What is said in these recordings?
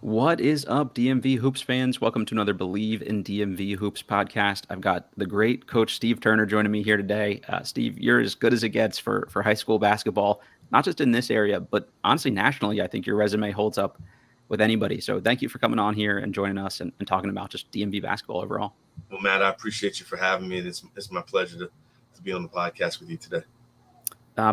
What is up, DMV Hoops fans? Welcome to another Bleav in DMV Hoops podcast. I've got the great Coach Steve Turner joining me here today. Steve, you're as good as it gets for high school basketball, not just in this area, but honestly, nationally. I think your resume holds up with anybody. So thank you for coming on here and joining us and talking about just DMV basketball overall. Well, Matt, I appreciate you for having me. It's my pleasure to be on the podcast with you today.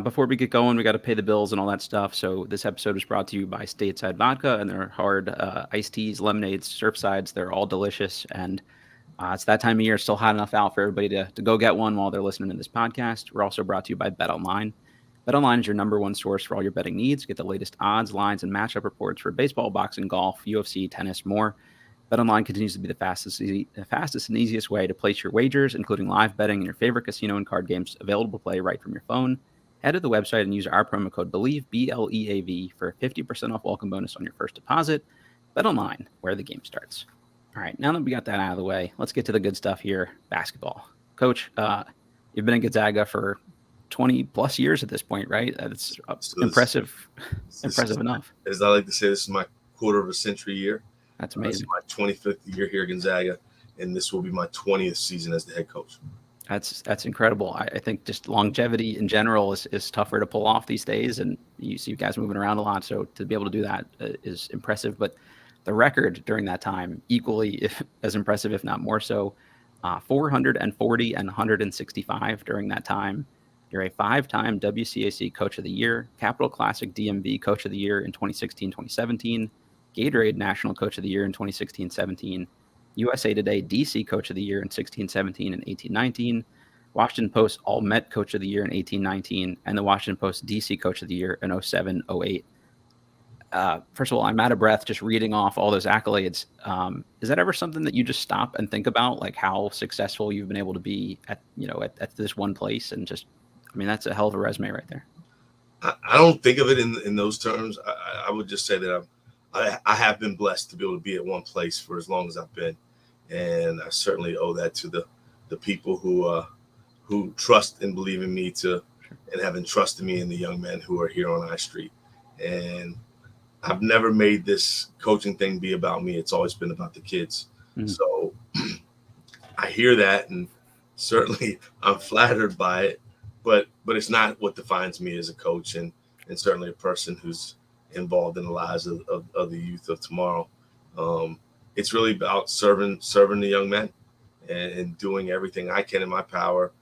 Before we get going, we got to pay the bills and all that stuff. So this episode is brought to you by Stateside Vodka and their hard iced teas, lemonades, Surfsides. They're all delicious. And it's that time of year, still hot enough out for everybody to go get one while they're listening to this podcast. We're also brought to you by BetOnline. BetOnline is your number one source for all your betting needs. Get the latest odds, lines, and matchup reports for baseball, boxing, golf, UFC, tennis, more. BetOnline continues to be the fastest and easiest way to place your wagers, including live betting and your favorite casino and card games available to play right from your phone. Head to the website and use our promo code Bleav, BLEAV, for a 50% off welcome bonus on your first deposit. BetOnline, where the game starts. All right, now that we got that out of the way, let's get to the good stuff here, basketball. Coach, you've been in Gonzaga for 20-plus years at this point, right? That's impressive enough. As I like to say, this is my quarter of a century year. That's amazing. This is my 25th year here at Gonzaga, and this will be my 20th season as the head coach. That's incredible. I think just longevity in general is tougher to pull off these days, and you see guys moving around a lot. So to be able to do that is impressive. But the record during that time, equally as impressive, if not more so, 440 and 165 during that time. You're a 5-time WCAC Coach of the Year, Capital Classic DMV Coach of the Year in 2016-2017, Gatorade National Coach of the Year in 2016-17, USA Today DC Coach of the Year in 16-17 and 18-19, Washington Post All-Met Coach of the Year in 18-19, and the Washington Post DC Coach of the Year in 07-08. First of all, I'm out of breath just reading off all those accolades. Is that ever something that you just stop and think about, like how successful you've been able to be at this one place? And just, I mean, that's a hell of a resume right there. I don't think of it in those terms. I would just say that I have been blessed to be able to be at one place for as long as I've been. And I certainly owe that to the people who trust and believe in me and have entrusted me in the young men who are here on I Street. And I've never made this coaching thing be about me. It's always been about the kids. Mm-hmm. So I hear that, and certainly I'm flattered by it, but it's not what defines me as a coach and certainly a person who's involved in the lives of the youth of tomorrow. It's really about serving the young men and doing everything I can in my power,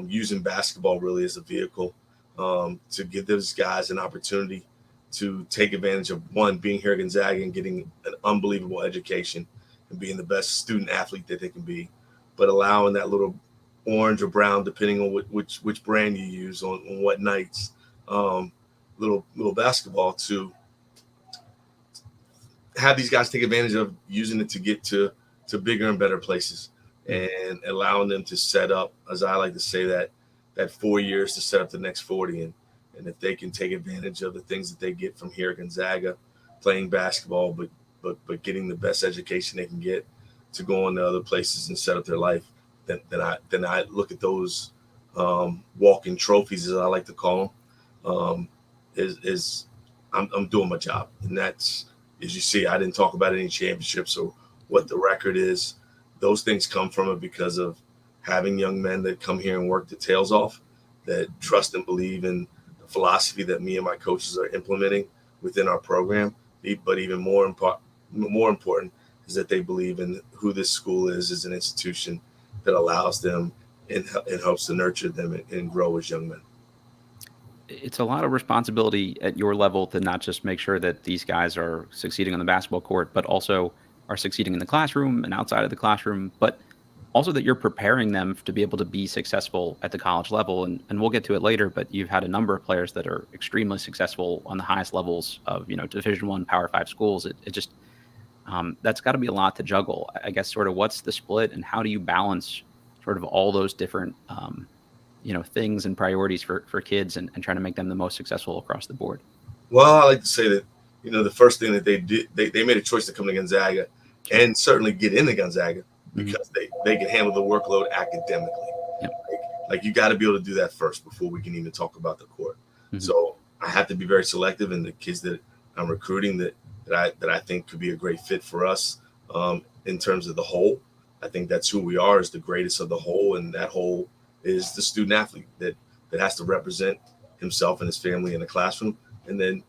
using basketball really as a vehicle to give those guys an opportunity to take advantage of, one, being here at Gonzaga and getting an unbelievable education and being the best student athlete that they can be, but allowing that little orange or brown, depending on which brand you use on what nights, little basketball to have these guys take advantage of using it to get to bigger and better places, and allowing them to set up, as I like to say, that 4 years to set up the next 40. And if they can take advantage of the things that they get from here at Gonzaga, playing basketball, but getting the best education they can get to go on to other places and set up their life, then I look at those walking trophies, as I like to call them, I'm doing my job. And that's, as you see, I didn't talk about any championships or what the record is. Those things come from it because of having young men that come here and work their tails off, that trust and believe in the philosophy that me and my coaches are implementing within our program. But even more important is that they believe in who this school is as an institution that allows them and helps to nurture them and grow as young men. It's a lot of responsibility at your level to not just make sure that these guys are succeeding on the basketball court, but also are succeeding in the classroom and outside of the classroom, but also that you're preparing them to be able to be successful at the college level. And we'll get to it later, but you've had a number of players that are extremely successful on the highest levels of, Division I, Power 5 schools. It just, that's got to be a lot to juggle. I guess sort of what's the split and how do you balance sort of all those different, things and priorities for kids and trying to make them the most successful across the board? Well, I like to say that, the first thing that they did, they made a choice to come to Gonzaga and certainly get into Gonzaga because they can handle the workload academically. Yep. Like you got to be able to do that first before we can even talk about the court. Mm-hmm. So I have to be very selective in the kids that I'm recruiting, that that I think could be a great fit for us in terms of the whole. I think that's who we are, is the greatest of the whole, and that whole is the student athlete that has to represent himself and his family in the classroom, and then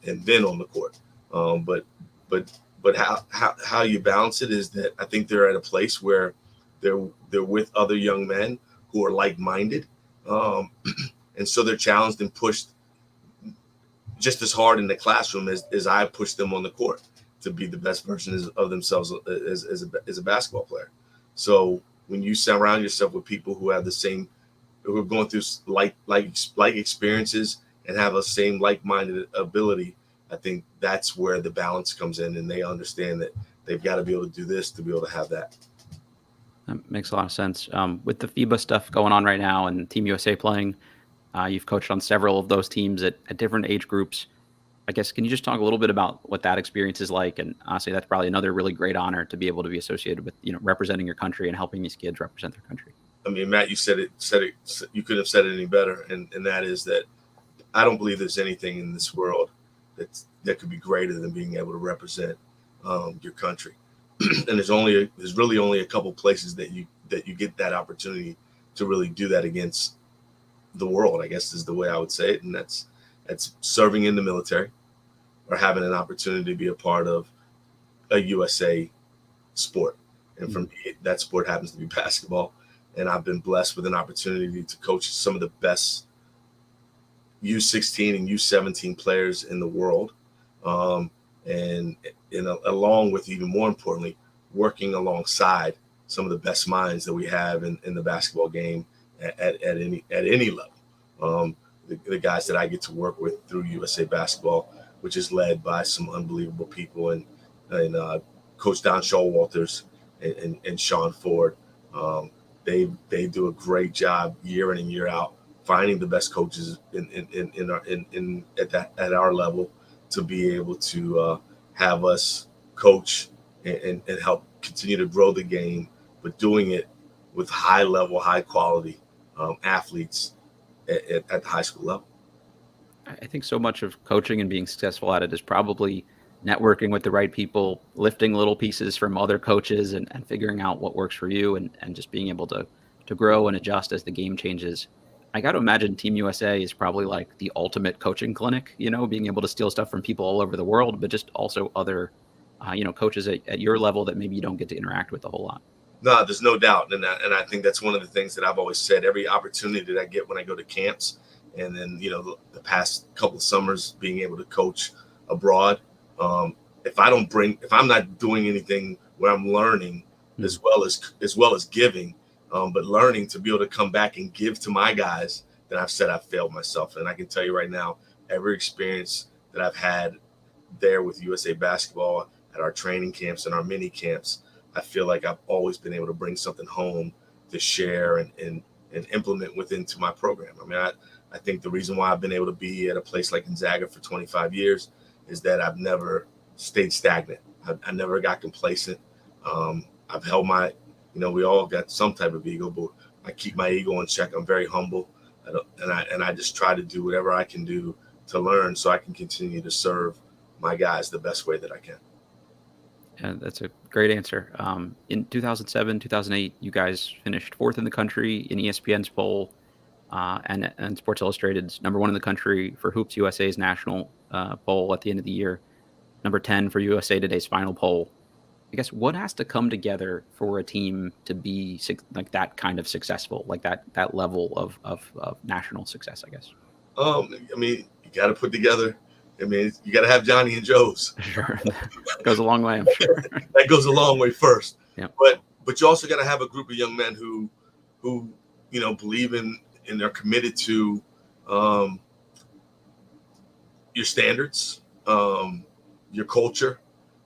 on the court. But how you balance it is that I think they're at a place where they're with other young men who are like-minded, and so they're challenged and pushed just as hard in the classroom as I push them on the court to be the best version of themselves as a basketball player. So when you surround yourself with people who have the same, who are going through like experiences and have a same like-minded ability, I think that's where the balance comes in, and they understand that they've got to be able to do this to be able to have that. That makes a lot of sense. With the FIBA stuff going on right now and Team USA playing, you've coached on several of those teams at different age groups. I guess, can you just talk a little bit about what that experience is like? And honestly, that's probably another really great honor to be able to be associated with, representing your country and helping these kids represent their country. I mean, Matt, you said it. You couldn't have said it any better. And that is that I don't Bleav there's anything in this world that could be greater than being able to represent your country. And there's really only a couple places that you get that opportunity to really do that against the world, I guess is the way I would say it. And that's serving in the military or having an opportunity to be a part of a USA sport. And for me, that sport happens to be basketball. And I've been blessed with an opportunity to coach some of the best U16 and U17 players in the world. And along with, even more importantly, working alongside some of the best minds that we have in the basketball game at any level. The guys that I get to work with through USA Basketball, which is led by some unbelievable people, and Coach Don Showalters and Sean Ford. They do a great job year in and year out finding the best coaches at our level to be able to have us coach and help continue to grow the game, but doing it with high level, high quality athletes at the high school level. I think so much of coaching and being successful at it is probably networking with the right people, lifting little pieces from other coaches and figuring out what works for you, and just being able to grow and adjust as the game changes. I got to imagine Team USA is probably like the ultimate coaching clinic, being able to steal stuff from people all over the world, but just also other, coaches at your level that maybe you don't get to interact with a whole lot. No, there's no doubt. And I think that's one of the things that I've always said. Every opportunity that I get when I go to camps, and then, the past couple of summers being able to coach abroad, if I'm not doing anything where I'm learning as well as giving, but learning to be able to come back and give to my guys, then I've said I've failed myself. And I can tell you right now, every experience that I've had there with USA Basketball at our training camps and our mini camps, I feel like I've always been able to bring something home to share and implement into my program. I mean, I think the reason why I've been able to be at a place like Gonzaga for 25 years is that I've never stayed stagnant. I never got complacent. I've held my, we all got some type of ego, but I keep my ego in check. I'm very humble, and I just try to do whatever I can do to learn so I can continue to serve my guys the best way that I can. Yeah, that's a great answer. In 2007, 2008, you guys finished 4th in the country in ESPN's poll, and Sports Illustrated's number 1 in the country for Hoops USA's national poll at the end of the year, number 10 for USA Today's final poll. I guess, what has to come together for a team to be like that kind of successful, like that level of national success, I guess? I mean, you got to put together. I mean, you got to have Johnny and Joe's. Sure, that goes a long way, I'm sure. That goes a long way first. Yeah. But you also got to have a group of young men who Bleav in and are committed to your standards, your culture,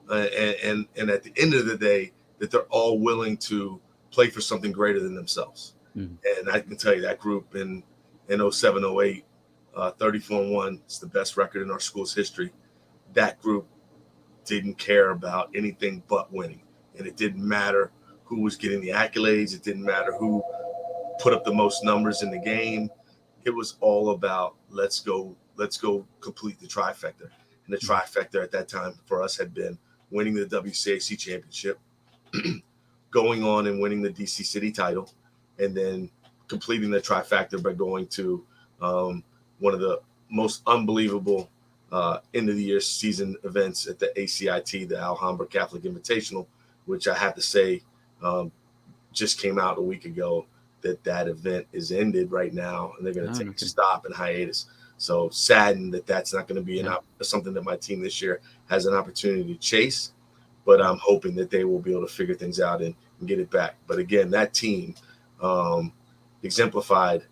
and at the end of the day, that they're all willing to play for something greater than themselves. Mm-hmm. And I can tell you that group in 07, 08, 34-1, it's the best record in our school's history. That group didn't care about anything but winning. And it didn't matter who was getting the accolades. It didn't matter who put up the most numbers in the game. It was all about let's go complete the trifecta. And the trifecta at that time for us had been winning the WCAC championship, going on and winning the DC City title, and then completing the trifecta by going to one of the most unbelievable end of the year season events at the ACIT, the Alhambra Catholic Invitational, which I have to say just came out a week ago that event is ended right now, and they're going to take a stop and hiatus. So saddened that that's not going to be something that my team this year has an opportunity to chase, but I'm hoping that they will be able to figure things out and get it back. But again, that team exemplified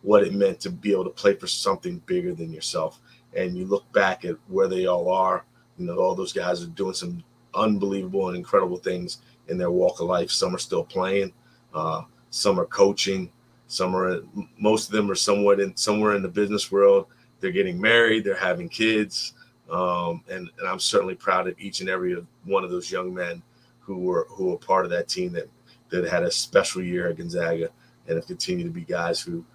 what it meant to be able to play for something bigger than yourself. And you look back at where they all are, all those guys are doing some unbelievable and incredible things in their walk of life. Some are still playing, some are coaching, most of them are somewhere in the business world. They're getting married, they're having kids. And I'm certainly proud of each and every one of those young men who were part of that team that had a special year at Gonzaga and have continued to be guys who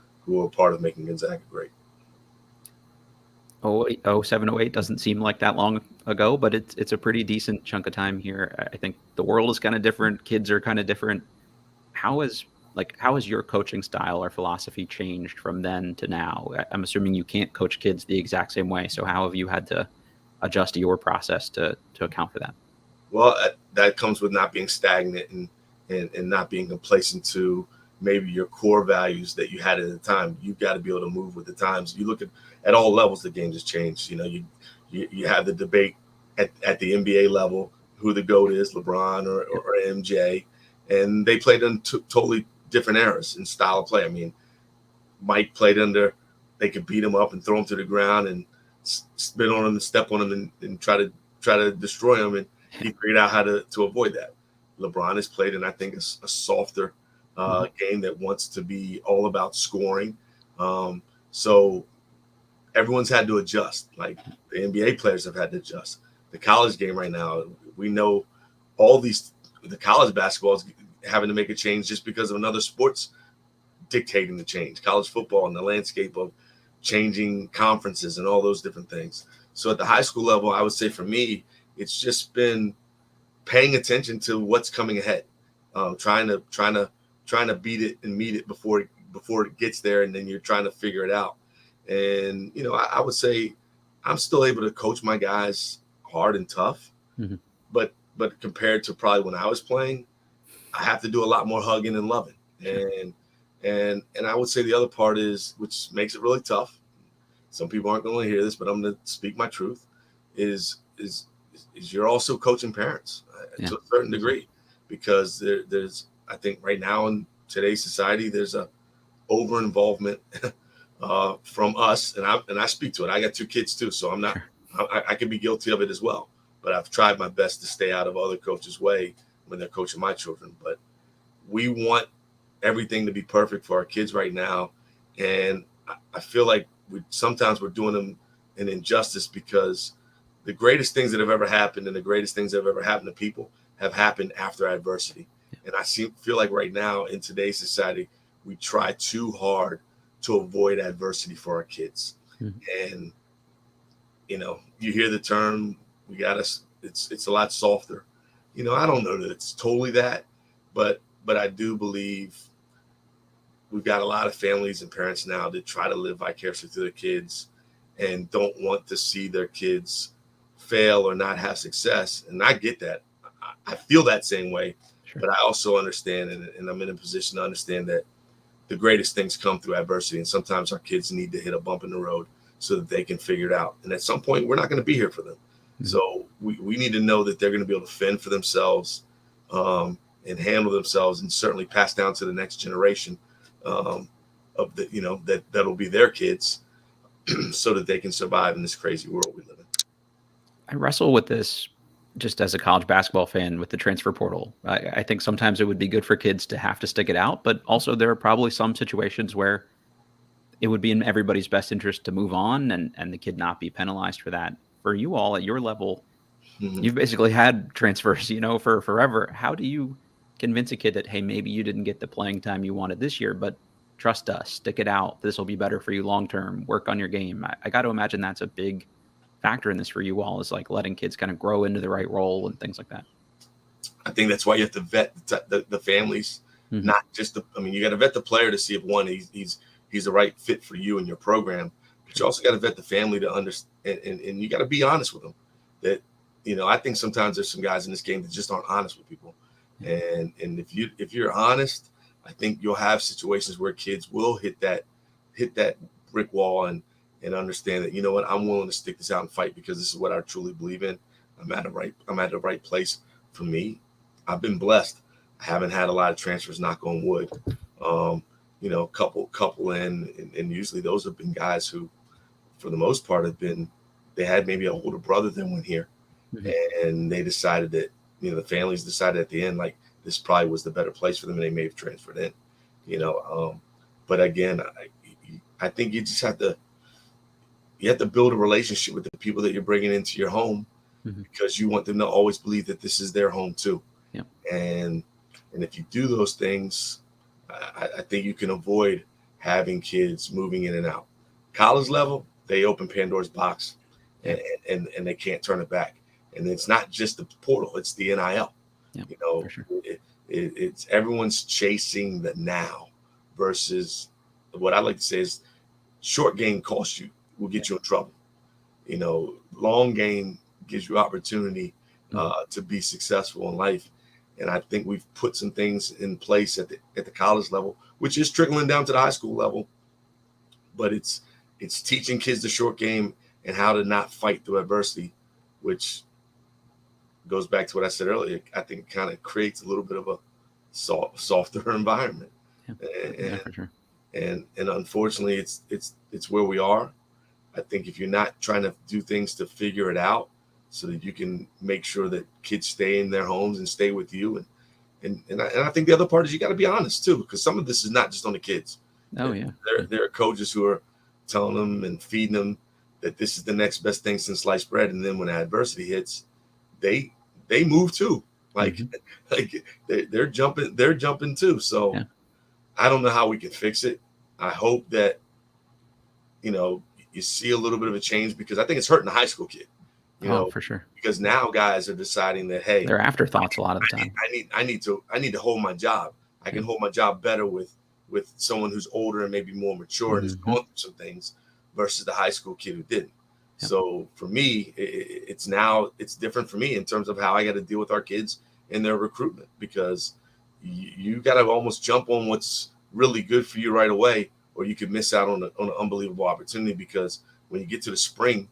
are part of making Gonzaga great. 07, 08 doesn't seem like that long ago, but it's a pretty decent chunk of time here. I think the world is kind of different. Kids are kind of different. How has your coaching style or philosophy changed from then to now? I'm assuming you can't coach kids the exact same way. So how have you had to adjust your process to account for that? Well, that comes with not being stagnant and not being complacent to maybe your core values that you had at the time. You've got to be able to move with the times. You look at all levels, the game has changed. You have the debate at the NBA level, who the GOAT is, LeBron or MJ, and they played in totally different eras and style of play. I mean, Mike played under, they could beat him up and throw him to the ground and spit on him and step on him and try to destroy him, and he figured out how to avoid that. LeBron has played in, I think, a softer game that wants to be all about scoring. So everyone's had to adjust. Like the NBA players have had to adjust. The college game right now, we know the college basketball is having to make a change just because of another sports dictating the change. College football and the landscape of changing conferences and all those different things. So at the high school level, I would say for me, it's just been paying attention to what's coming ahead, trying to beat it and meet it before it gets there, and then you're trying to figure it out. And I would say I'm still able to coach my guys hard and tough, but compared to probably when I was playing, I have to do a lot more hugging and loving. And I would say the other part is, which makes it really tough. Some people aren't going to hear this, but I'm going to speak my truth. Is you're also coaching parents to a certain degree, because there's, I think right now in today's society, there's a over involvement from us, and I speak to it. I got 2 kids too, so I'm not. I can be guilty of it as well. But I've tried my best to stay out of other coaches' way when they're coaching my children. But we want everything to be perfect for our kids right now, and I feel like sometimes we're doing them an injustice, because the greatest things that have ever happened and the greatest things that have ever happened to people have happened after adversity. And I feel like right now in today's society, we try too hard to avoid adversity for our kids. And, you hear the term, it's a lot softer. I don't know that it's totally that, but I do believe we've got a lot of families and parents now that try to live vicariously through their kids and don't want to see their kids fail or not have success. And I get that. I feel that same way, but I also understand, and I'm in a position to understand that the greatest things come through adversity. And sometimes our kids need to hit a bump in the road so that they can figure it out. And at some point, we're not going to be here for them. So we need to know that they're going to be able to fend for themselves and handle themselves, and certainly pass down to the next generation of that'll be their kids, so that they can survive in this crazy world we live in. I wrestle with this just as a college basketball fan with the transfer portal. I think sometimes it would be good for kids to have to stick it out, but also there are probably some situations where it would be in everybody's best interest to move on and the kid not be penalized for that. For you all at your level, you've basically had transfers, for forever. How do you convince a kid that, hey, maybe you didn't get the playing time you wanted this year, but trust us, stick it out. This will be better for you long term. Work on your game. I got to imagine that's a big factor in this for you all, is like letting kids kind of grow into the right role and things like that? I think that's why you have to vet the families, not just you got to vet the player to see if one, he's the right fit for you and your program, but you also got to vet the family to understand, and you got to be honest with them. That, I think sometimes there's some guys in this game that just aren't honest with people, and if you're honest, I think you'll have situations where kids will hit that brick wall and understand that, what, I'm willing to stick this out and fight because this is what I truly believe in. I'm at the right place for me. I've been blessed. I haven't had a lot of transfers, knock on wood. Couple in, and usually those have been guys who, for the most part, they had maybe an older brother that went here, and they decided that, the families decided at the end, like, this probably was the better place for them, and they may have transferred in, But again, I think you just have to build a relationship with the people that you're bringing into your home, because you want them to always believe that this is their home too. Yep. And if you do those things, I think you can avoid having kids moving in and out. College level, they open Pandora's box, and they can't turn it back. And it's not just the portal; it's the NIL. Yep, for sure. It's everyone's chasing the now versus what I like to say is short game costs you, will get you in trouble. Long game gives you opportunity to be successful in life. And I think we've put some things in place at the college level, which is trickling down to the high school level. But it's teaching kids the short game and how to not fight through adversity, which goes back to what I said earlier. I think it kind of creates a little bit of a softer environment. For sure. And unfortunately, it's where we are. I think if you're not trying to do things to figure it out so that you can make sure that kids stay in their homes and stay with you, and I think the other part is you got to be honest too, because some of this is not just on the kids. Oh yeah, there are coaches who are telling them and feeding them that this is the next best thing since sliced bread, and then when adversity hits, they move too. Like they're jumping too. So I don't know how we can fix it. I hope that you see a little bit of a change, because I think it's hurting the high school kid. For sure. Because now guys are deciding that, hey, they're afterthoughts a lot of the time. I need to hold my job. I can hold my job better with someone who's older and maybe more mature and is going through some things versus the high school kid who didn't. Yep. So for me, it's different for me in terms of how I got to deal with our kids and their recruitment, because you got to almost jump on what's really good for you right away, or you could miss out on an unbelievable opportunity. Because when you get to the spring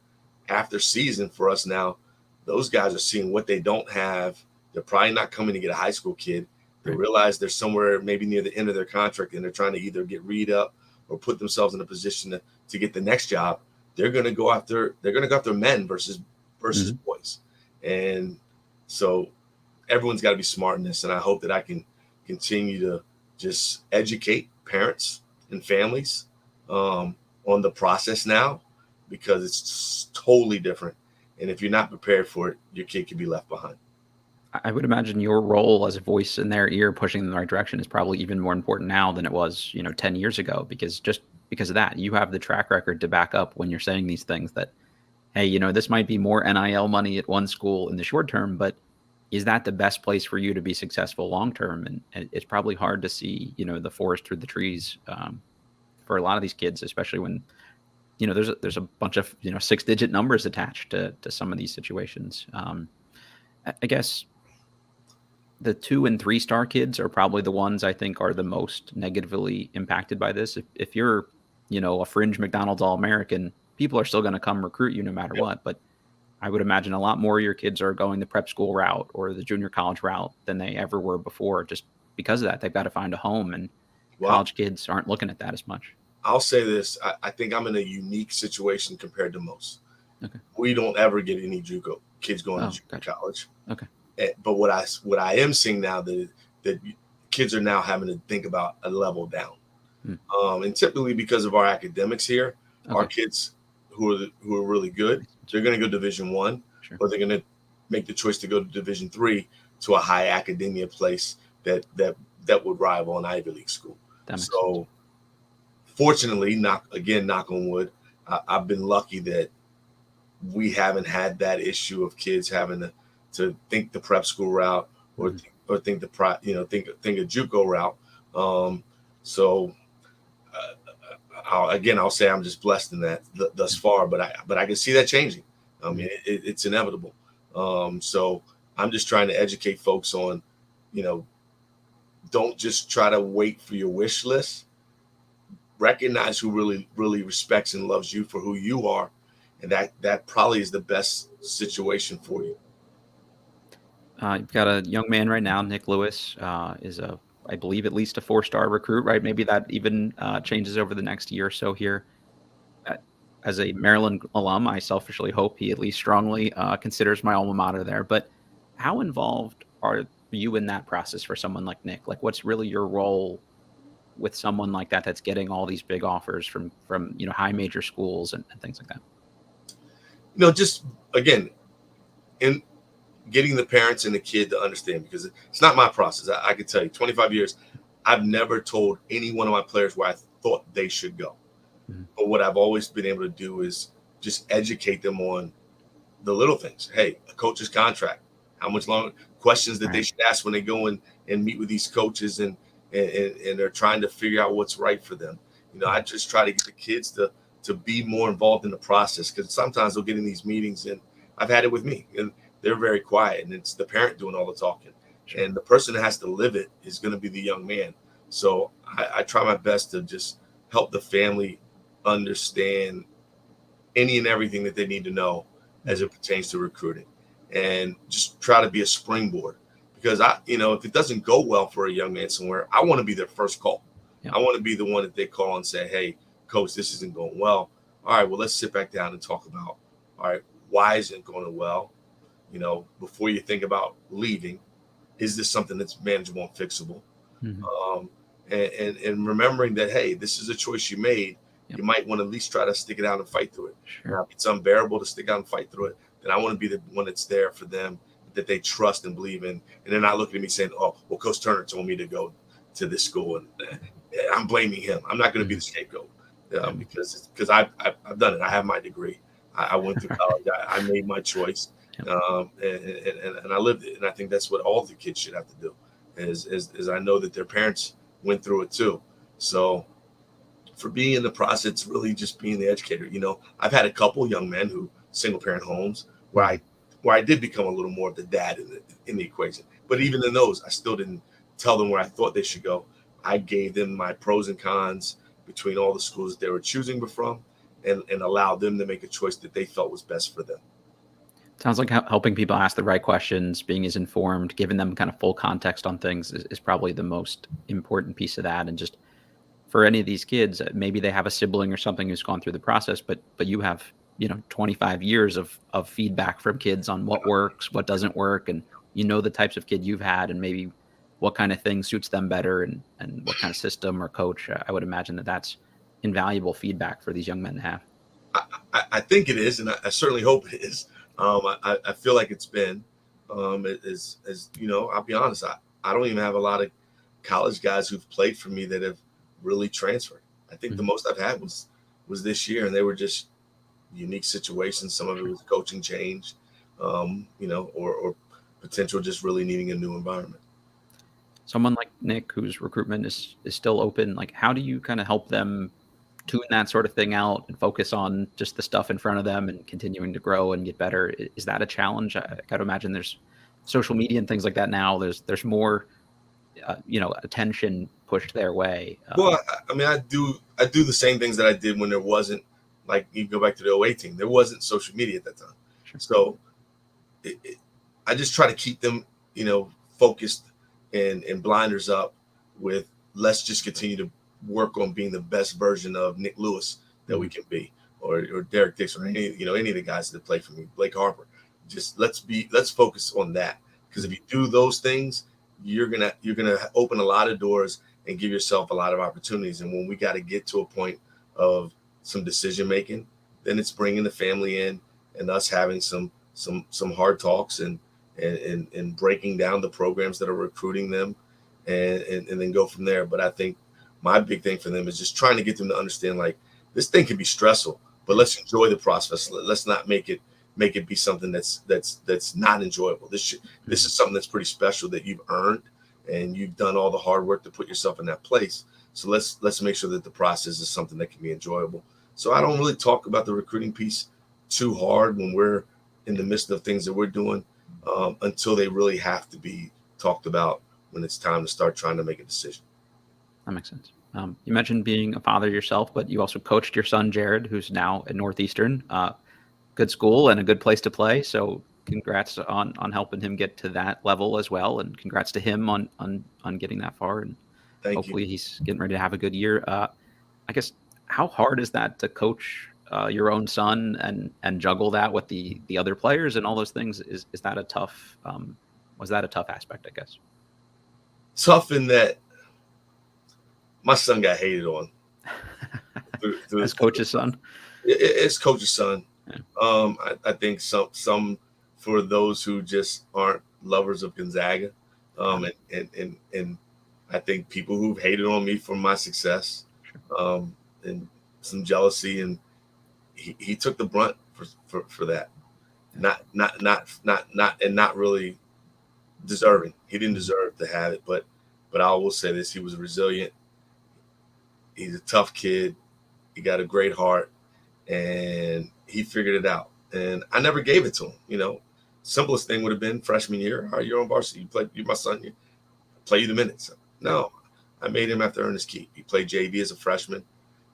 after season for us now, those guys are seeing what they don't have. They're probably not coming to get a high school kid. They realize they're somewhere maybe near the end of their contract, and they're trying to either get read up or put themselves in a position to get the next job. They're going to go after men versus boys. And so everyone's got to be smart in this. And I hope that I can continue to just educate parents and families on the process now, because it's totally different. And if you're not prepared for it, your kid could be left behind. I would imagine your role as a voice in their ear, pushing them in the right direction, is probably even more important now than it was, 10 years ago, because of that, you have the track record to back up when you're saying these things that, hey, this might be more NIL money at one school in the short term, but is that the best place for you to be successful long term? And it's probably hard to see, the forest through the trees for a lot of these kids, especially when, there's a bunch of, 6-digit numbers attached to some of these situations. I guess the 2- and 3-star kids are probably the ones I think are the most negatively impacted by this. If you're, a fringe McDonald's All-American, people are still going to come recruit you no matter what. But I would imagine a lot more of your kids are going the prep school route or the junior college route than they ever were before, just because of that. They've got to find a home, and college kids aren't looking at that as much. I'll say this. I think I'm in a unique situation compared to most. Okay. We don't ever get any JUCO kids going to junior college. Okay. But what I am seeing now that kids are now having to think about a level down. And typically because of our academics here, our kids who are really good, they're going to go Division I, or they're going to make the choice to go to Division III to a high academia place that would rival an Ivy League school. So fortunately, knock on wood, I've been lucky that we haven't had that issue of kids having to think the prep school route or think think a JUCO route. So I'll say I'm just blessed in that thus far, but I can see that changing. I mean, it's inevitable. So I'm just trying to educate folks on, don't just try to wait for your wish list. Recognize who really respects and loves you for who you are, and that probably is the best situation for you. You've got a young man right now, Nick Lewis, is I Bleav, at least a 4-star recruit, right? Maybe that even changes over the next year or so here. As a Maryland alum, I selfishly hope he at least strongly considers my alma mater there. But how involved are you in that process for someone like Nick? Like, what's really your role with someone like that that's getting all these big offers from high major schools and things like that? Just again, in getting the parents and the kid to understand, because it's not my process. I can tell you, 25 years, I've never told any one of my players where I thought they should go. But what I've always been able to do is just educate them on the little things. Hey, a coach's contract, how much longer, questions that they should ask when they go and meet with these coaches and they're trying to figure out what's right for them. I just try to get the kids to be more involved in the process, because sometimes they'll get in these meetings, and I've had it with me, and they're very quiet, and it's the parent doing all the talking. Sure. And the person that has to live it is going to be the young man. So I try my best to just help the family understand any and everything that they need to know as it pertains to recruiting, and just try to be a springboard, because if it doesn't go well for a young man somewhere, I want to be their first call. Yeah. I want to be the one that they call and say, hey, coach, this isn't going well. All right, well, let's sit back down and talk about, all right, why isn't it going well? Before you think about leaving, is this something that's manageable and fixable? And remembering that, hey, this is a choice you made. Yep. You might want to at least try to stick it out and fight through it. Sure. If it's unbearable to stick out and fight through it, then I want to be the one that's there for them, that they trust and Bleav in. And they're not looking at me saying, oh, well, Coach Turner told me to go to this school, and I'm blaming him. I'm not going to be the scapegoat, because I've done it. I have my degree. I went through college. I made my choice. Yep. And I lived it. And I think that's what all the kids should have to do, is I know that their parents went through it too. So for being in the process, it's really just being the educator. I've had a couple young men who single parent homes where I did become a little more of the dad in the equation. But even in those, I still didn't tell them where I thought they should go. I gave them my pros and cons between all the schools that they were choosing from, and allowed them to make a choice that they felt was best for them. Sounds like helping people ask the right questions, being as informed, giving them kind of full context on things is probably the most important piece of that. And just for any of these kids, maybe they have a sibling or something who's gone through the process, but you have 25 years of feedback from kids on what works, what doesn't work, and the types of kid you've had, and maybe what kind of thing suits them better, and what kind of system or coach. I would imagine that's invaluable feedback for these young men to have. I think it is, and I certainly hope it is. I feel like it's been, as I'll be honest, I don't even have a lot of college guys who've played for me that have really transferred. I think the most I've had was this year, and they were just unique situations. Some of it was coaching change, or potential just really needing a new environment. Someone like Nick, whose recruitment is still open, like, how do you kind of help them tune that sort of thing out and focus on just the stuff in front of them and continuing to grow and get better? Is that a challenge? I got to imagine there's social media and things like that now. There's more, attention pushed their way. Well, I mean, I do the same things that I did when there wasn't, like, you go back to the 08 team. There wasn't social media at that time. Sure. So I just try to keep them, focused and blinders up with, let's just continue to work on being the best version of Nick Lewis that we can be, or Derek Dixon, or any of the guys that play for me, Blake Harper. Just let's focus on that, because if you do those things, you're gonna open a lot of doors and give yourself a lot of opportunities. And when we got to get to a point of some decision making, then it's bringing the family in and us having some hard talks and breaking down the programs that are recruiting them, and then go from there. But I think my big thing for them is just trying to get them to understand, like, this thing can be stressful, but let's enjoy the process. Let's not make it, make it be something that's not enjoyable. This is something that's pretty special that you've earned, and you've done all the hard work to put yourself in that place. So let's make sure that the process is something that can be enjoyable. So I don't really talk about the recruiting piece too hard when we're in the midst of things that we're doing, until they really have to be talked about when it's time to start trying to make a decision. That makes sense. You mentioned being a father yourself, but you also coached your son, Jared, who's now at Northeastern. Good school and a good place to play. So congrats on helping him get to that level as well. And congrats to him on getting that far. And hopefully he's getting ready to have a good year. I guess, how hard is that to coach your own son and juggle that with the other players and all those things? Is that a tough, was that a tough aspect, I guess? Tough in that my son got hated on. As coach's son? It's coach's son. Yeah. I think some for those who just aren't lovers of Gonzaga, and I think people who've hated on me for my success, and some jealousy, and he took the brunt for that. Not really deserving. He didn't deserve to have it, but I will say this: he was resilient. He's a tough kid. He got a great heart, and he figured it out. And I never gave it to him. Simplest thing would have been freshman year. All right, you're on varsity. You're my son. You play you the minutes. No, I made him have to earn his keep. He played JV as a freshman,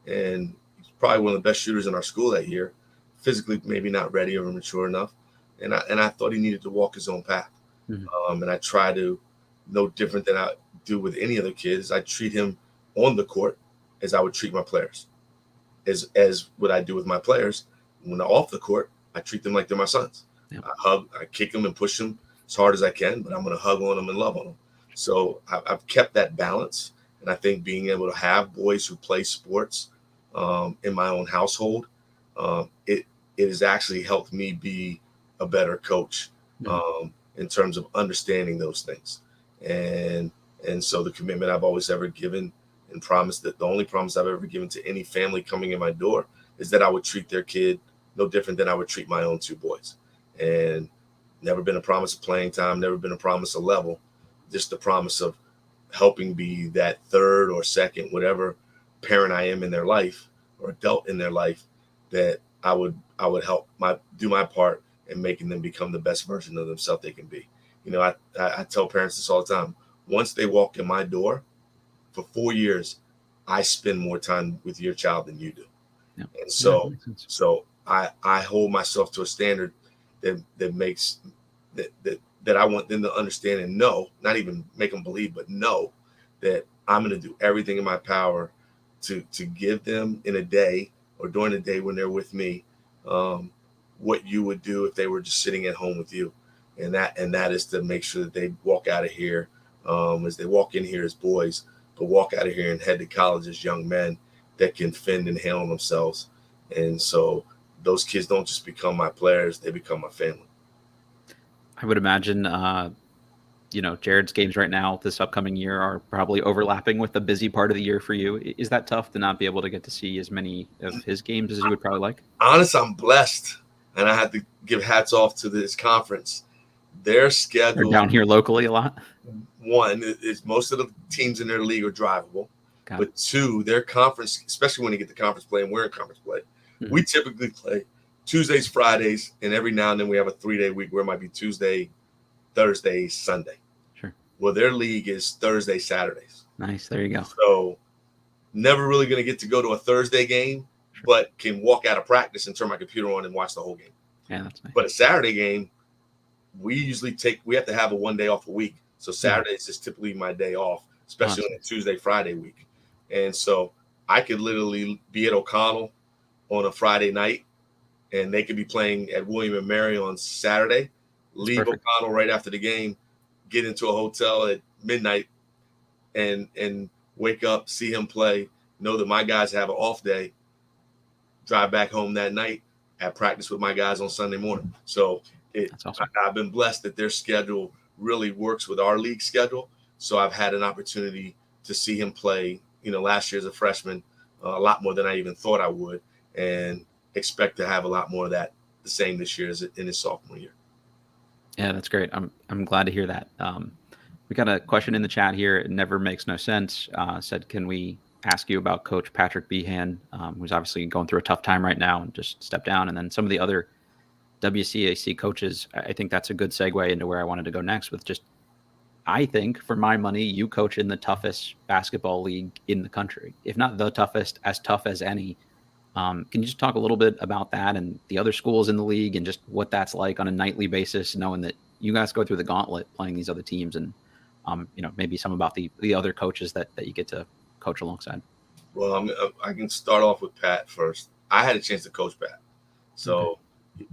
and he's probably one of the best shooters in our school that year. Physically, maybe not ready or mature enough, and I thought he needed to walk his own path. Mm-hmm. And I try to, no different than I do with any other kids, I treat him on the court as I would treat my players. As what I do with my players, when they're off the court, I treat them like they're my sons. Yep. I kick them and push them as hard as I can, but I'm going to hug on them and love on them. So I've kept that balance. And I think being able to have boys who play sports in my own household, it has actually helped me be a better coach in terms of understanding those things. And so the commitment I've always ever given and promised, that the only promise I've ever given to any family coming in my door, is that I would treat their kid no different than I would treat my own two boys. And never been a promise of playing time, never been a promise of level, just the promise of helping be that third or second, whatever parent I am in their life or adult in their life, that I would help do my part in making them become the best version of themselves they can be. I tell parents this all the time. Once they walk in my door, for 4 years, I spend more time with your child than you do. Yep. And so I hold myself to a standard that makes that I want them to understand and know, not even make them believe, but know that I'm going to do everything in my power to give them in a day or during the day when they're with me, what you would do if they were just sitting at home with you. And that is to make sure that they walk out of here as they walk in here as boys, but walk out of here and head to college as young men that can fend and handle themselves. And so those kids don't just become my players, they become my family. I would imagine, Jared's games right now, this upcoming year, are probably overlapping with the busy part of the year for you. Is that tough to not be able to get to see as many of his games as you would probably like? Honestly, I'm blessed. And I have to give hats off to this conference. Their schedule. They're down here locally a lot. One is most of the teams in their league are drivable. Got but two, their conference, especially when you get to conference play, and we're in conference play, we typically play Tuesdays, Fridays, and every now and then we have a 3-day week where it might be Tuesday, Thursday, Sunday. Sure. Well, their league is Thursday, Saturdays. Nice. There you go. So never really going to get to go to a Thursday game, but can walk out of practice and turn my computer on and watch the whole game. Yeah, that's nice. But a Saturday game, we have to have a 1 day off a week. So Saturdays is typically my day off, especially on a Tuesday, Friday week. And so I could literally be at O'Connell on a Friday night, and they could be playing at William & Mary on Saturday, leave O'Connell right after the game, get into a hotel at midnight, and wake up, see him play, know that my guys have an off day, drive back home that night, have practice with my guys on Sunday morning. So That's awesome. I've been blessed that their schedule really works with our league schedule. So I've had an opportunity to see him play, last year as a freshman, a lot more than I even thought I would, and expect to have a lot more of that the same this year as in his sophomore year. Yeah, that's great. I'm glad to hear that. We got a question in the chat here. It never makes no sense. Said, can we ask you about Coach Patrick Behan, who's obviously going through a tough time right now and just stepped down, and then some of the other WCAC coaches. I think that's a good segue into where I wanted to go next with just, I think for my money, you coach in the toughest basketball league in the country, if not the toughest, as tough as any. Can you just talk a little bit about that and the other schools in the league and just what that's like on a nightly basis, knowing that you guys go through the gauntlet playing these other teams, and maybe some about the other coaches that you get to coach alongside? Well, I can start off with Pat first. I had a chance to coach Pat. So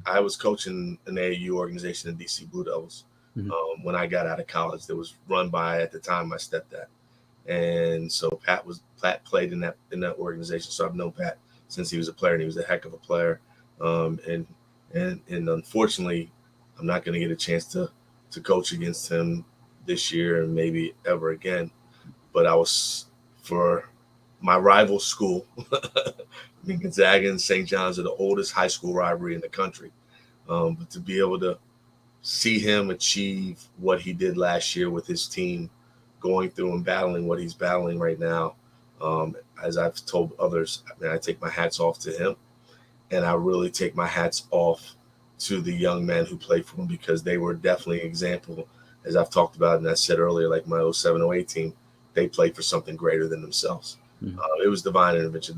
I was coaching an AAU organization in DC Blue Devils when I got out of college that was run by, at the time, my stepdad. And so Pat played in that organization. So I've known Pat since he was a player, and he was a heck of a player. And unfortunately, I'm not going to get a chance to coach against him this year and maybe ever again. But I was, for my rival school, Gonzaga and St. John's are the oldest high school rivalry in the country. But to be able to see him achieve what he did last year with his team, going through and battling what he's battling right now, as I've told others, I take my hats off to him. And I really take my hats off to the young men who played for him, because they were definitely an example, as I've talked about and I said earlier, like my 07-08 team, they played for something greater than themselves. It was divine intervention.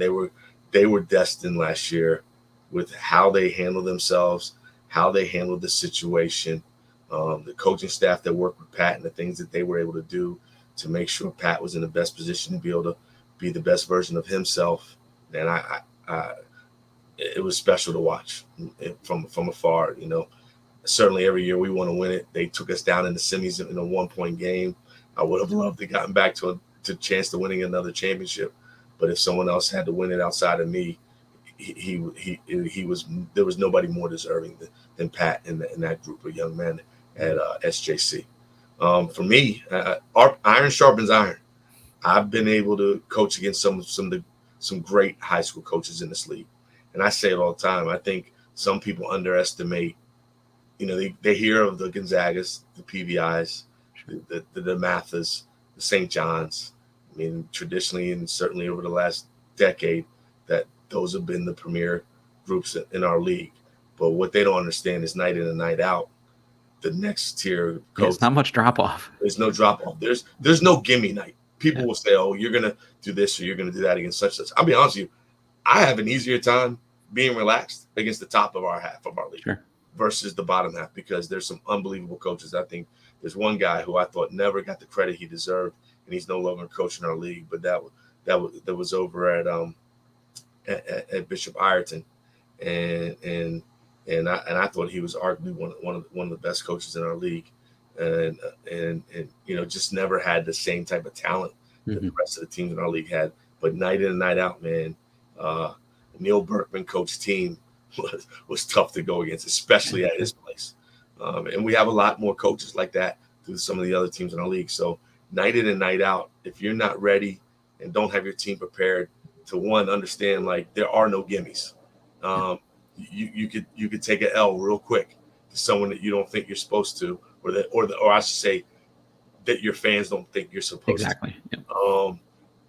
They were destined last year with how they handled themselves, how they handled the situation, the coaching staff that worked with Pat, and the things that they were able to do to make sure Pat was in the best position to be able to be the best version of himself. And it was special to watch from afar. Certainly every year we want to win it. They took us down in the semis in a 1-point game. I would have loved to gotten back to a chance to winning another championship, but if someone else had to win it outside of me, he was, there was nobody more deserving than Pat in that group of young men at SJC. For me, iron sharpens iron. I've been able to coach against some great high school coaches in this league, and I say it all the time. I think some people underestimate. They hear of the Gonzagas, the PVIs, the Mathas, the St. John's. I mean, traditionally and certainly over the last decade, that those have been the premier groups in our league. But what they don't understand is night in and night out, the next tier coach. It's not much drop off. There's no drop off. There's no gimme night. People will say, "Oh, you're gonna do this or you're gonna do that against such." I'll be honest with you, I have an easier time being relaxed against the top of our half of our league versus the bottom half, because there's some unbelievable coaches. I think there's one guy who I thought never got the credit he deserved, and he's no longer coaching our league. But that was over at Bishop Ireton, and I thought he was arguably one of the best coaches in our league, and just never had the same type of talent that the rest of the teams in our league had. But night in and night out, man, Neil Berkman coached team was tough to go against, especially at his place. And we have a lot more coaches like that through some of the other teams in our league. So night in and night out, if you're not ready and don't have your team prepared to understand, like, there are no gimmies. You could take an L real quick to someone that you don't think you're supposed to, or I should say that your fans don't think you're supposed to. Exactly.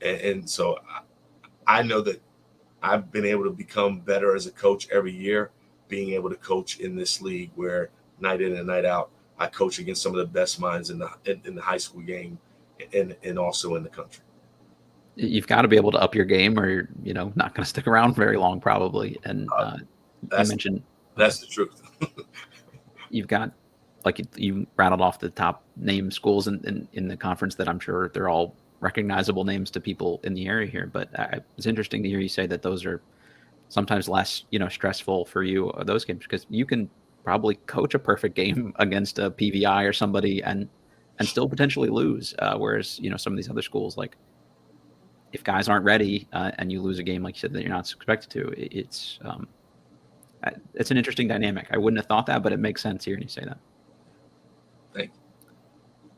And so I know that I've been able to become better as a coach every year, being able to coach in this league where night in and night out, I coach against some of the best minds in the high school game and also in the country. You've got to be able to up your game, or you're not going to stick around very long, probably. And you mentioned that's the truth. You've got, like, you rattled off the top name schools in the conference that I'm sure they're all recognizable names to people in the area here. But it's interesting to hear you say that those are sometimes less, stressful for you, those games, because you can probably coach a perfect game against a PVI or somebody and still potentially lose. Whereas, some of these other schools, like, if guys aren't ready and you lose a game, like you said, that you're not expected to, it's an interesting dynamic. I wouldn't have thought that, but it makes sense hearing you say that. Thank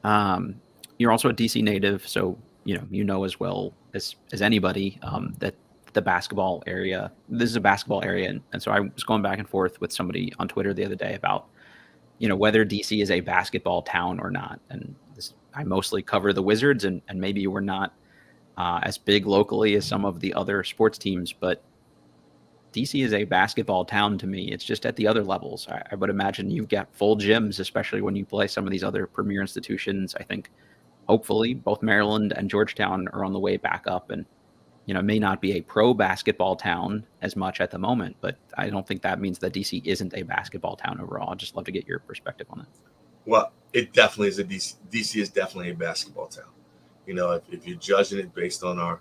you. You're also a DC native, so as well as anybody that the basketball area. This is a basketball area, and so I was going back and forth with somebody on Twitter the other day about, whether DC is a basketball town or not. And I mostly cover the Wizards, and maybe we're not as big locally as some of the other sports teams, but DC is a basketball town to me. It's just at the other levels. I would imagine you've got full gyms, especially when you play some of these other premier institutions. I think hopefully both Maryland and Georgetown are on the way back up, and it may not be a pro basketball town as much at the moment, but I don't think that means that DC isn't a basketball town overall. I'd just love to get your perspective on that. Well, it definitely is DC is definitely a basketball town. If you're judging it based on our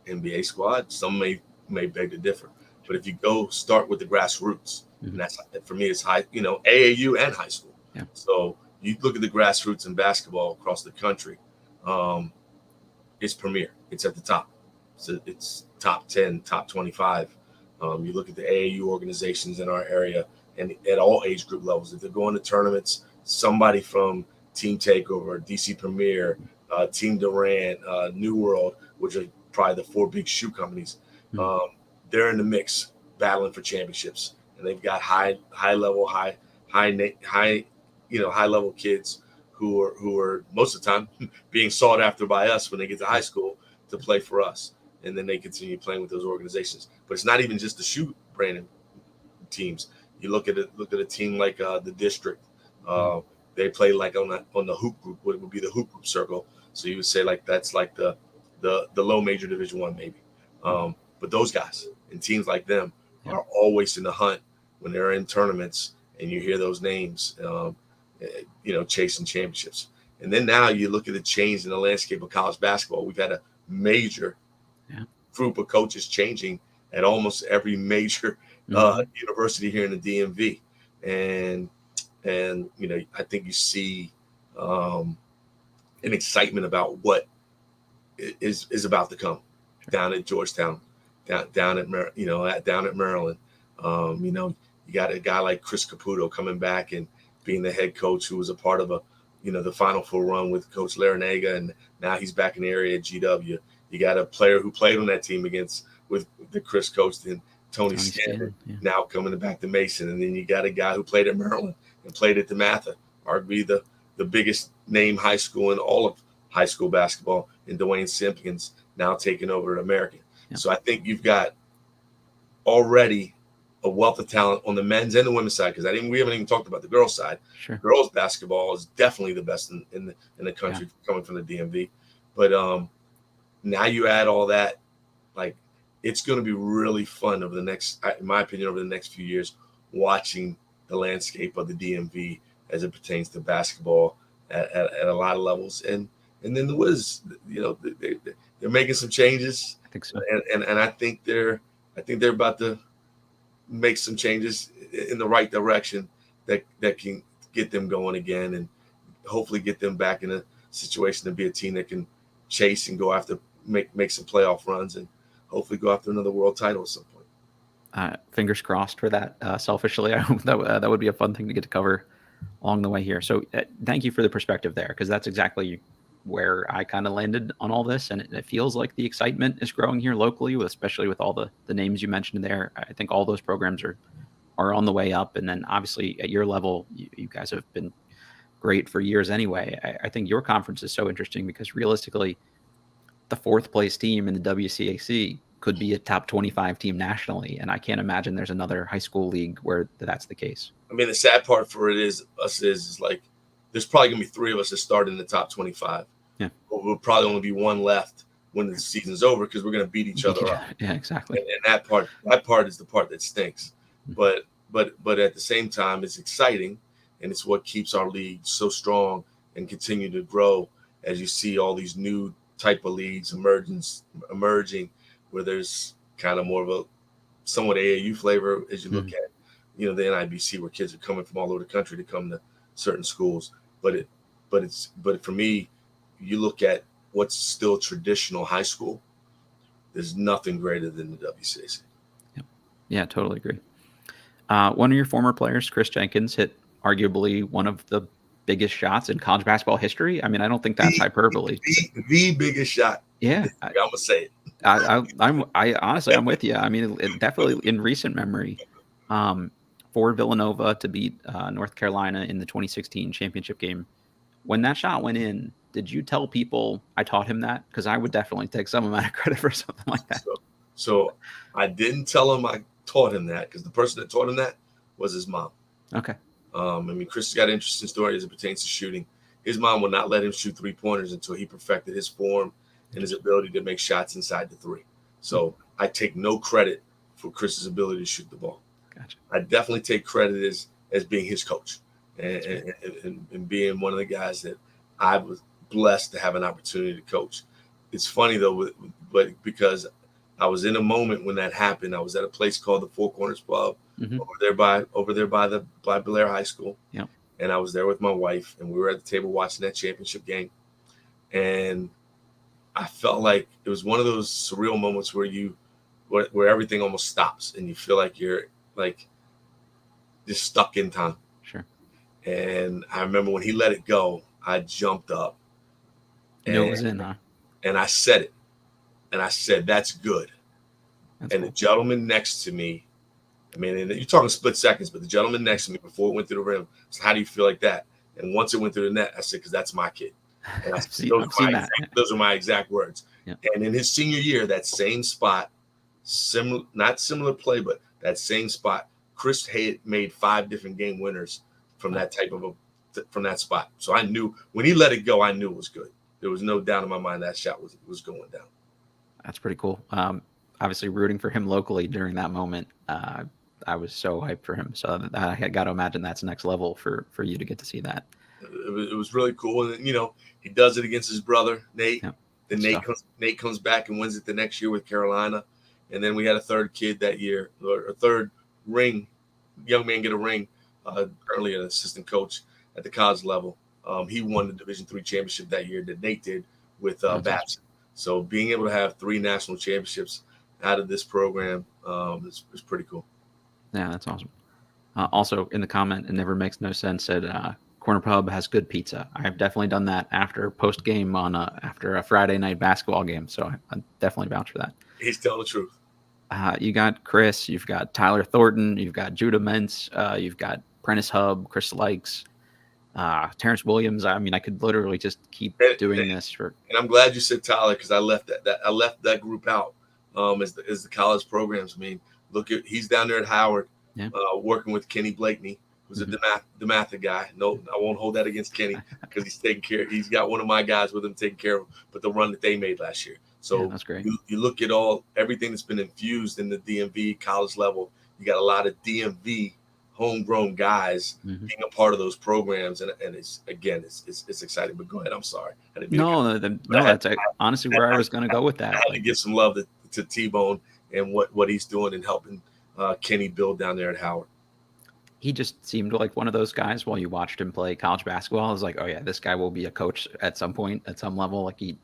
NBA squad, some may beg to differ. But if you start with the grassroots, and that's, for me, it's high, AAU and high school. Yeah. So you look at the grassroots in basketball across the country, it's premier. It's at the top. So it's top 10, top 25. You look at the AAU organizations in our area and at all age group levels. If they're going to tournaments, somebody from Team Takeover, DC Premier, Team Durant, New World, which are probably the 4 big shoe companies, they're in the mix battling for championships. And they've got high level kids who are most of the time being sought after by us when they get to high school to play for us. And then they continue playing with those organizations. But it's not even just the shoe branding teams. You look at a team like the District. They play like on the hoop group, what would be the hoop group circle. So you would say like that's like the low major Division I maybe. But those guys and teams like them are always in the hunt when they're in tournaments, and you hear those names, chasing championships. And then now you look at the change in the landscape of college basketball. We've had a major group of coaches changing at almost every major university here in the DMV. And I think you see an excitement about what is about to come down at Georgetown, down at Maryland. You got a guy like Chris Caputo coming back and being the head coach, who was a part of the Final Four run with Coach Larinaga, and now he's back in the area at GW. You got a player who played on that team with the Chris coached in Tony Stanton, now coming back to Mason. And then you got a guy who played at Maryland and played at DeMatha, arguably the biggest name high school in all of high school basketball, and Dwayne Simpkins now taking over at American. Yeah. So I think you've got already a wealth of talent on the men's and the women's side, because we haven't even talked about the girls' side. Sure. Girls basketball is definitely the best in the country, coming from the DMV. But now you add all that, like, it's going to be really fun over the next, in my opinion, over the next few years, watching the landscape of the DMV as it pertains to basketball at a lot of levels. And then the Wiz, they're making some changes. I think so. And I think they're about to make some changes in the right direction that can get them going again, and hopefully get them back in a situation to be a team that can chase and go after, make some playoff runs, and hopefully go after another world title at some point. Fingers crossed for that. Selfishly, I hope that would be a fun thing to get to cover along the way here. So thank you for the perspective there, because that's exactly where I kind of landed on all this. And it feels like the excitement is growing here locally, especially with all the names you mentioned there. I think all those programs are on the way up. And then obviously at your level, you guys have been great for years anyway. I think your conference is so interesting because realistically, the 4th place team in the WCAC could be a top 25 team nationally. And I can't imagine there's another high school league where that's the case. I mean, the sad part for it is like, there's probably going to be 3 of us that start in the top 25. Yeah. But we'll probably only be 1 left when the season's over, because we're going to beat each other up. Yeah, exactly. And that part is the part that stinks. But at the same time, it's exciting, and it's what keeps our league so strong and continue to grow as you see all these new type of leagues emerging, where there's kind of more of a somewhat AAU flavor as you look at, the NIBC, where kids are coming from all over the country to come to certain schools. But for me, you look at what's still traditional high school, there's nothing greater than the WCAC. Yeah, totally agree. One of your former players, Chris Jenkins, hit arguably one of the biggest shots in college basketball history. I mean, I don't think that's hyperbole. The biggest shot. Yeah. I'm going to say it. I honestly, I'm with you. I mean, definitely in recent memory, for Villanova to beat North Carolina in the 2016 championship game, when that shot went in, did you tell people I taught him that? Because I would definitely take some amount of credit for something like that. So I didn't tell him I taught him that, because the person that taught him that was his mom. Okay. I mean, Chris has got an interesting story as it pertains to shooting. His mom would not let him shoot 3-pointers until he perfected his form and his ability to make shots inside the three. So I take no credit for Chris's ability to shoot the ball. Gotcha. I definitely take credit as being his coach and being one of the guys that I was blessed to have an opportunity to coach. It's funny though, but because I was in a moment when that happened. I was at a place called the Four Corners Pub over there by Blair High School. Yeah. And I was there with my wife, and we were at the table watching that championship game. And I felt like it was one of those surreal moments where everything almost stops and you feel like you're like just stuck in time. Sure. And I remember when he let it go, I jumped up. It was in, huh? And I said it. And I said, "That's good." And cool. The gentleman next to me, I mean, and you're talking split seconds, but the gentleman next to me before it went through the rim said, "How do you feel like that?" And once it went through the net, I said, "Because that's my kid." And I said, those are my exact words. Yeah. And in his senior year, that same spot, not similar play, but that same spot, Chris had made 5 different game winners from that from that spot. So I knew when he let it go, I knew it was good. There was no doubt in my mind that shot was going down. That's pretty cool. Obviously rooting for him locally during that moment. I was so hyped for him. So I got to imagine that's next level for you to get to see that. It was really cool. And, he does it against his brother, Nate. Yeah. Then Nate comes back and wins it the next year with Carolina. And then we had a third kid that year, or a third young man get a ring, currently an assistant coach at the college level. He won the Division III championship that year that Nate did with Babson. So being able to have 3 national championships out of this program is pretty cool. Yeah, that's awesome. Also, in the comment, it never makes no sense, said Corner Pub has good pizza. I have definitely done that after post game after a Friday night basketball game. So I definitely vouch for that. He's telling the truth. You got Chris, you've got Tyler Thornton, you've got Judah Mentz, you've got Prentice Hub, Chris Likes, Terrence Williams. I mean, I could literally just keep doing this for. And I'm glad you said Tyler, because I left that group out as the college programs. I mean, he's down there at Howard, working with Kenny Blakeney, who's a DeMatha guy. No, I won't hold that against Kenny because he's taking care. He's got one of my guys with him taking care of him, but the run that they made last year. So that's great. You look at everything that's been infused in the DMV college level. You got a lot of DMV homegrown guys being a part of those programs, and it's exciting. But go ahead, I'm sorry. That's honestly where I was going to go with that. I had to give some love to T-Bone and what he's doing and helping Kenny build down there at Howard. He just seemed like one of those guys while you watched him play college basketball. I was like, oh yeah, this guy will be a coach at some point, at some level. Like he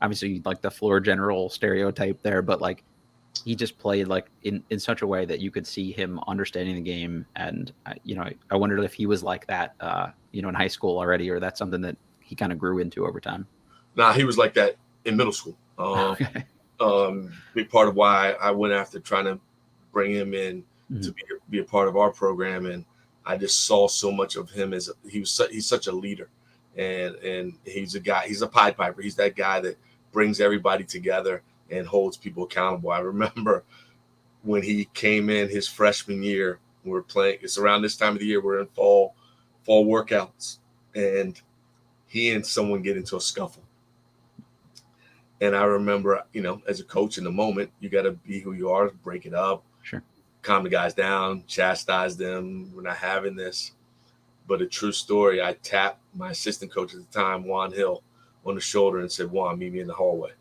obviously like the floor general stereotype there, but like he just played like in such a way that you could see him understanding the game. And, I wondered if he was like that, in high school already, or that's something that he kind of grew into over time. Nah, he was like that in middle school. Okay. Big part of why I went after trying to bring him in to be a part of our program. And I just saw so much of him he's such a leader, and he's a guy, he's a Pied Piper. He's that guy that brings everybody together and holds people accountable. I remember when he came in his freshman year, we're playing, it's around this time of the year, we're in fall workouts, and he and someone get into a scuffle. And I remember, as a coach in the moment, you got to be who you are, break it up, sure, calm the guys down, chastise them. We're not having this. But a true story, I tapped my assistant coach at the time, Juan Hill, on the shoulder and said, "Juan, meet me in the hallway."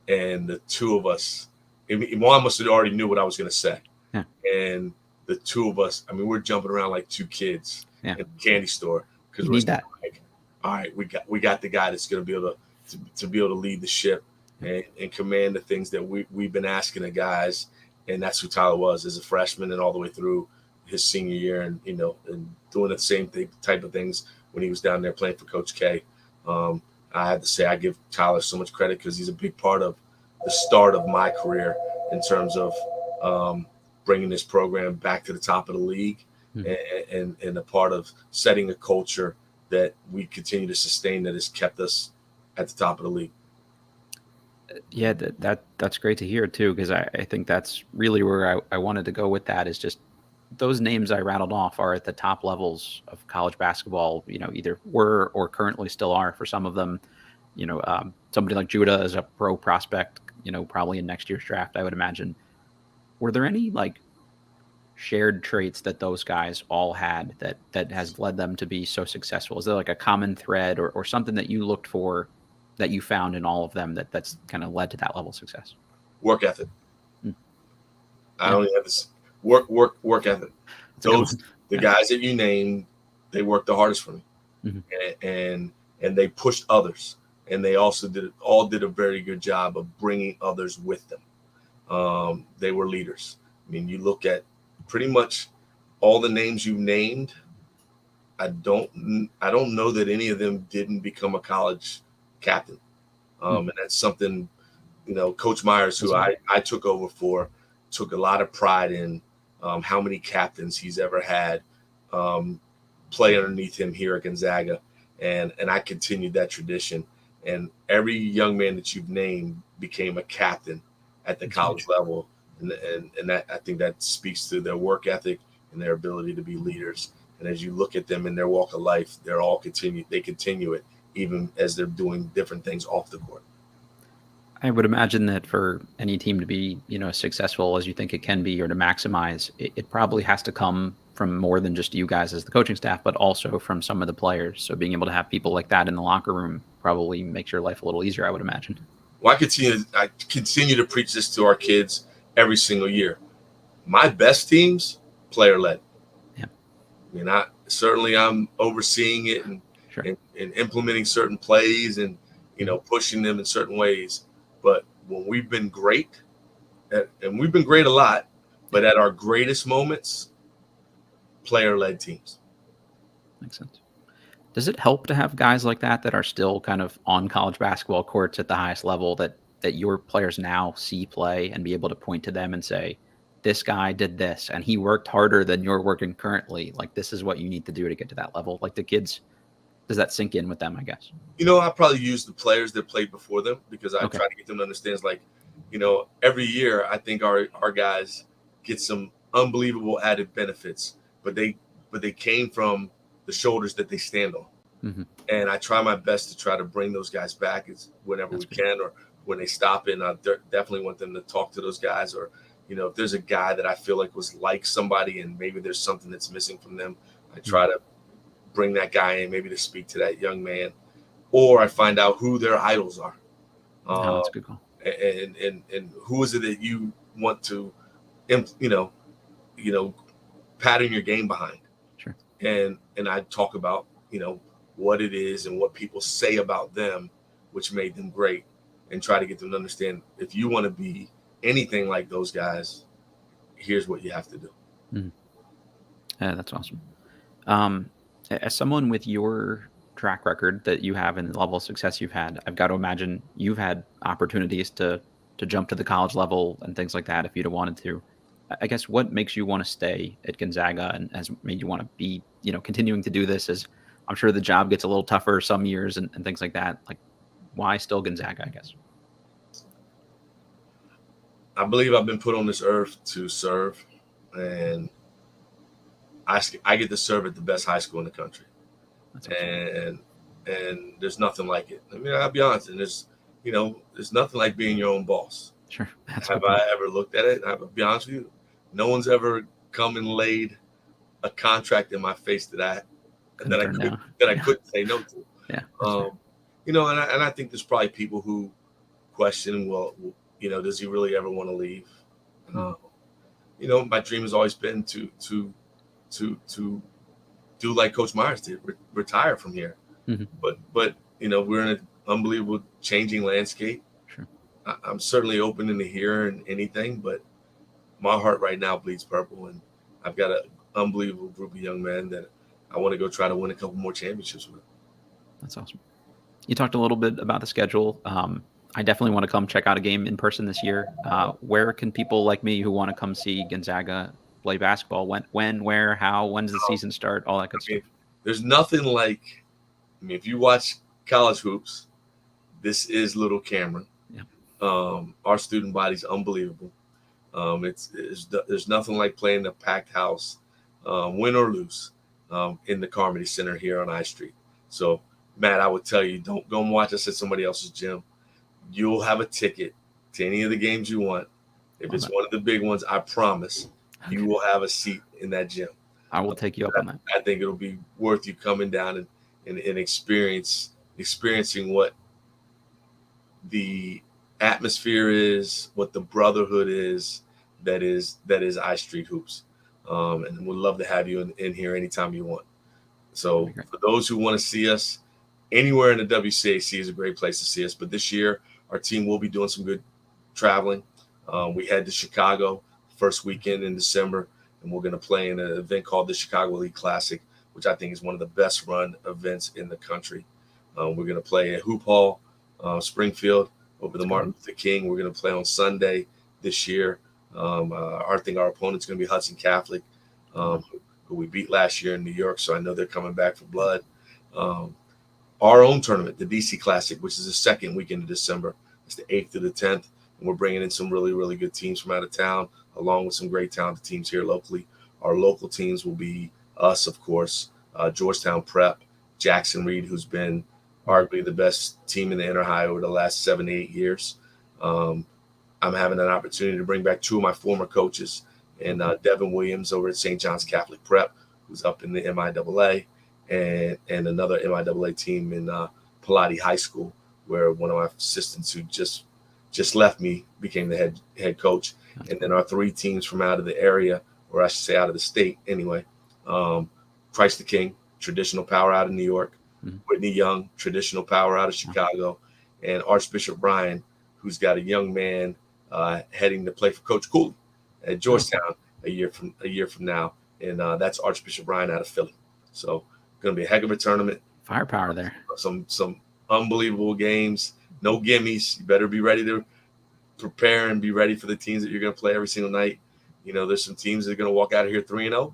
And the two of us, Juan must have already knew what I was going to say. Yeah. And the two of us, I mean, we're jumping around like 2 kids in the candy store, because we're like, all right, we got the guy that's going to be able to be able to lead the ship and command the things that we've been asking the guys. And that's who Tyler was as a freshman and all the way through his senior year, and and doing the same type of things when he was down there playing for Coach K. I have to say I give Tyler so much credit because he's a big part of the start of my career in terms of bringing this program back to the top of the league, and a part of setting a culture that we continue to sustain that has kept us at the top of the league. Yeah, that's great to hear too, because I think that's really where I wanted to go with that, is just those names I rattled off are at the top levels of college basketball, either were or currently still are for some of them. Somebody like Judah is a pro prospect, probably in next year's draft, I would imagine. Were there any like shared traits that those guys all had that has led them to be so successful? Is there like a common thread or something that you looked for that you found in all of them that's kind of led to that level of success? Work ethic. I Yeah. only have this work ethic. That's the guys that you named, they worked the hardest for me, and they pushed others, and they also did a very good job of bringing others with them. They were leaders. I mean, you look at pretty much all the names you named. I don't know that any of them didn't become a college captain, and that's something, Coach Myers, who I took over for, took a lot of pride in how many captains he's ever had play underneath him here at Gonzaga, and I continued that tradition. And every young man that you've named became a captain at the college level, and that, I think that speaks to their work ethic and their ability to be leaders. And as you look at them in their walk of life, they continue it even as they're doing different things off the court. I would imagine that for any team to be, as successful as you think it can be, or to maximize, it probably has to come from more than just you guys as the coaching staff, but also from some of the players. So being able to have people like that in the locker room probably makes your life a little easier, I would imagine. Well, I continue to preach this to our kids every single year. My best teams, player led. Yeah. I mean, I'm overseeing it and implementing certain plays and, pushing them in certain ways. But when we've been great, and we've been great a lot, but at our greatest moments, player-led teams. Makes sense. Does it help to have guys like that are still kind of on college basketball courts at the highest level, that your players now see play and be able to point to them and say, this guy did this and he worked harder than you're working currently. Like, this is what you need to do to get to that level. Like, the kids, does that sink in with them, I guess? I probably use the players that played before them, because I try to get them to understand, it's like, every year I think our guys get some unbelievable added benefits, but they came from the shoulders that they stand on. And I try my best to try to bring those guys back whenever we can, or when they stop in. I definitely want them to talk to those guys, or, if there's a guy that I feel like was like somebody and maybe there's something that's missing from them, I try to bring that guy in, maybe to speak to that young man, or I find out who their idols are. That's a good call. And who is it that you want to, pattern your game behind? Sure. And I talk about, what it is and what people say about them, which made them great, and try to get them to understand, if you want to be anything like those guys, here's what you have to do. Yeah, that's awesome. As someone with your track record that you have and the level of success you've had, I've got to imagine you've had opportunities to jump to the college level and things like that if you'd have wanted to. I guess what makes you want to stay at Gonzaga and has made you want to be, continuing to do this, as I'm sure the job gets a little tougher some years and things like that. Like, why still Gonzaga, I guess? I believe I've been put on this earth to serve, and I get to serve at the best high school in the country. That's awesome. And there's nothing like it. I mean, I'll be honest, and there's nothing like being your own boss. Sure. Have I ever looked at it? I'll be honest with you, no one's ever come and laid a contract in my face that I couldn't say no to. Yeah. And I think there's probably people who question, well, does he really ever want to leave? My dream has always been to do like Coach Myers did, retire from here. But we're in an unbelievable changing landscape. Sure. I'm certainly open to hearing anything, but my heart right now bleeds purple, and I've got an unbelievable group of young men that I want to go try to win a couple more championships with. That's awesome. You talked a little bit about the schedule. I definitely want to come check out a game in person this year. Where can people like me who want to come see Gonzaga play basketball? Where, how? When does the season start? All that good stuff. There's nothing like. If you watch college hoops, this is Little Cameron. Yeah. Our student body's unbelievable. There's nothing like playing in a packed house, win or lose, in the Carmody Center here on I Street. So, Matt, I would tell you, don't go and watch us at somebody else's gym. You'll have a ticket to any of the games you want. If it's one of the big ones, I promise you will have a seat in that gym. I will take you up on that. I think it'll be worth you coming down and experiencing what the atmosphere is, what the brotherhood is, that is I Street Hoops. And we'd love to have you in here anytime you want. So for those who want to see us, anywhere in the WCAC is a great place to see us. But this year, our team will be doing some good traveling. We head to Chicago first weekend in December, and we're going to play in an event called the Chicago League Classic, which I think is one of the best run events in the country. We're going to play at Hoop Hall, Springfield, over the Martin Luther King. We're going to play on Sunday this year. I think our opponent's going to be Hudson Catholic, who we beat last year in New York, so I know they're coming back for blood. Our own tournament, the DC Classic, which is the second weekend of December. It's the 8th to the 10th, and we're bringing in some really, really good teams from out of town, along with some great talented teams here locally. Our local teams will be us, of course, Georgetown Prep, Jackson Reed, who's been arguably the best team in the Inter-High over the last 7 to 8 years. I'm having an opportunity to bring back two of my former coaches, and Devin Williams over at St. John's Catholic Prep, who's up in the MIAA, and another MIAA team in Pilati High School, where one of my assistants who just left me became the head coach. And then our three teams from out of the area, or I should say out of the state anyway. Christ the King, traditional power out of New York. Whitney Young, traditional power out of Chicago. And Archbishop Bryan, who's got a young man heading to play for Coach Cooley at Georgetown a year from now. And that's Archbishop Bryan out of Philly. So going to be a heck of a tournament. Firepower there. Some unbelievable games. No gimmies. You better be ready to prepare and be ready for the teams that you're going to play every single night. There's some teams that are going to walk out of here 3-0,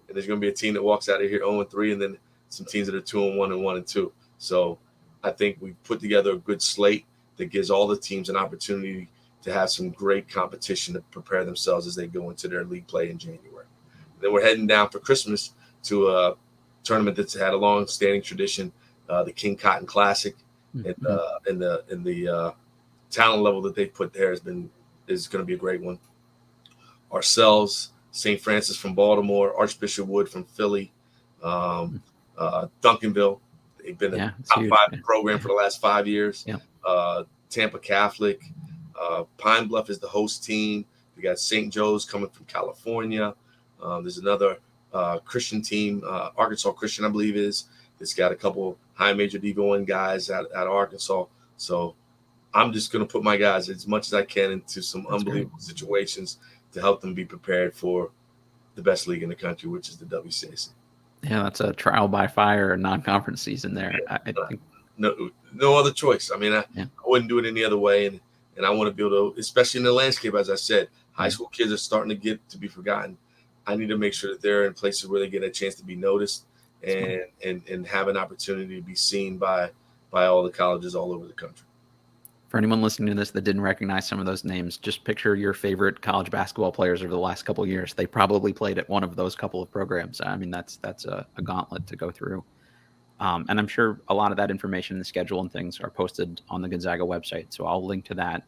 and there's going to be a team that walks out of here 0-3, and then some teams that are 2-1 and 1-2. So I think we've put together a good slate that gives all the teams an opportunity to have some great competition to prepare themselves as they go into their league play in January. Then we're heading down for Christmas to a tournament that's had a long-standing tradition, the King Cotton Classic, and the talent level that they put there is going to be a great one. Ourselves, St. Francis from Baltimore, Archbishop Wood from Philly, Duncanville. They've been a top five program for the last 5 years. Tampa Catholic, Pine Bluff is the host team. We got St. Joe's coming from California. There's another Christian team, Arkansas Christian, I believe is. It's got a couple high major D1 guys out of Arkansas. So I'm just going to put my guys as much as I can into some unbelievable situations to help them be prepared for the best league in the country, which is the WCAC. Yeah, that's a trial by fire non-conference season there. I think no other choice. I wouldn't do it any other way, and I want to be able to, especially in the landscape, as I said, high school kids are starting to get to be forgotten. I need to make sure that they're in places where they get a chance to be noticed and have an opportunity to be seen by all the colleges all over the country. For anyone listening to this that didn't recognize some of those names, just picture your favorite college basketball players over the last couple of years. They probably played at one of those couple of programs. That's a gauntlet to go through. And I'm sure a lot of that information, the schedule and things are posted on the Gonzaga website. So I'll link to that